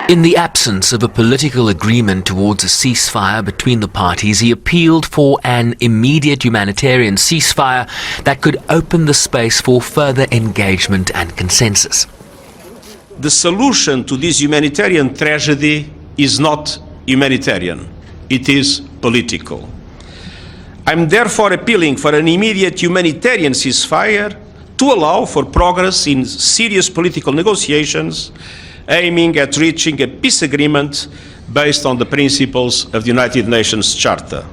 In the absence of a political agreement towards a ceasefire between the parties, he appealed for an immediate humanitarian ceasefire that could open the space for further engagement and consensus. The solution to this humanitarian tragedy is not humanitarian, it is political. I'm therefore appealing for an immediate humanitarian ceasefire to allow for progress in serious political negotiations aiming at reaching a peace agreement based on the principles of the United Nations Charter.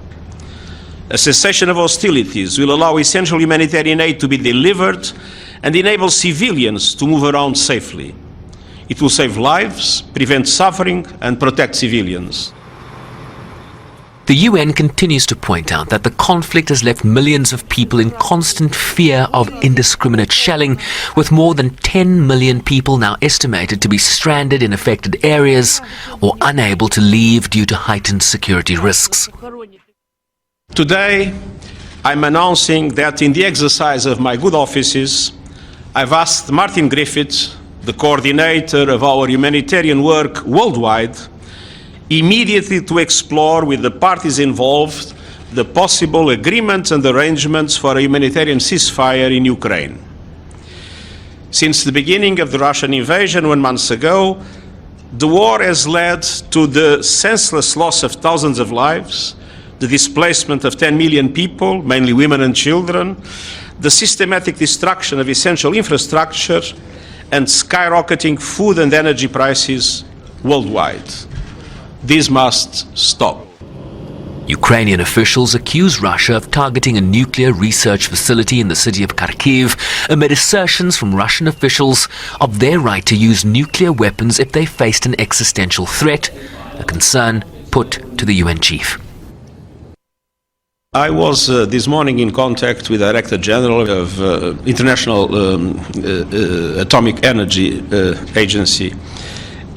A cessation of hostilities will allow essential humanitarian aid to be delivered and enable civilians to move around safely. It will save lives, prevent suffering, and protect civilians. The UN continues to point out that the conflict has left millions of people in constant fear of indiscriminate shelling, with more than 10 million people now estimated to be stranded in affected areas or unable to leave due to heightened security risks. Today, I'm announcing that in the exercise of my good offices, I've asked Martin Griffiths, the coordinator of our humanitarian work worldwide, immediately to explore with the parties involved the possible agreements and arrangements for a humanitarian ceasefire in Ukraine. Since the beginning of the Russian invasion 1 month ago, the war has led to the senseless loss of thousands of lives, the displacement of 10 million people, mainly women and children, the systematic destruction of essential infrastructure, and skyrocketing food and energy prices worldwide. This must stop. Ukrainian officials accuse Russia of targeting a nuclear research facility in the city of Kyiv amid assertions from Russian officials of their right to use nuclear weapons if they faced an existential threat, a concern put to the UN chief. I was this morning in contact with the Director General of International Atomic Energy Agency.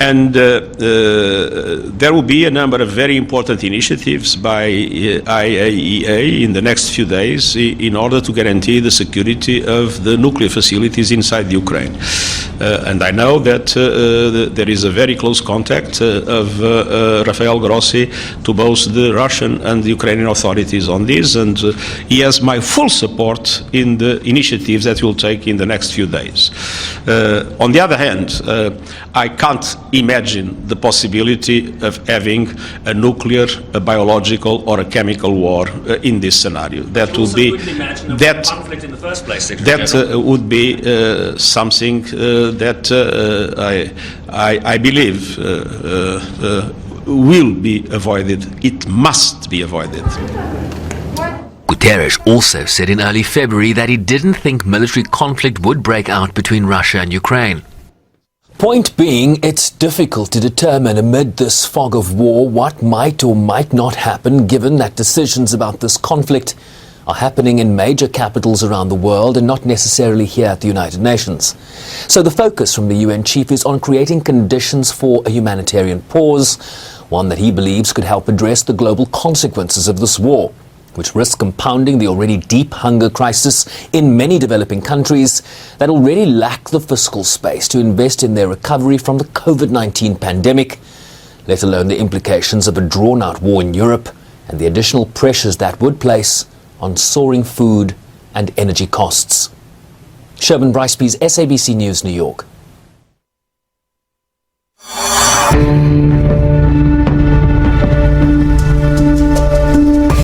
And there will be a number of very important initiatives by IAEA in the next few days in order to guarantee the security of the nuclear facilities inside Ukraine. And I know that there is a very close contact of Rafael Grossi to both the Russian and the Ukrainian authorities on this, and he has my full support in the initiatives that we'll take in the next few days. On the other hand, I can't imagine the possibility of having a nuclear, a biological, or a chemical war in this scenario. That would be conflict in the first place. Would be something that I believe will be avoided. It must be avoided. Guterres also said in early February that he didn't think military conflict would break out between Russia and Ukraine. Point being, it's difficult to determine amid this fog of war what might or might not happen, given that decisions about this conflict are happening in major capitals around the world and not necessarily here at the United Nations. So the focus from the UN chief is on creating conditions for a humanitarian pause, one that he believes could help address the global consequences of this war, which risk compounding the already deep hunger crisis in many developing countries that already lack the fiscal space to invest in their recovery from the COVID-19 pandemic, let alone the implications of a drawn-out war in Europe and the additional pressures that would place on soaring food and energy costs. Sherman Bryceby's SABC News, New York.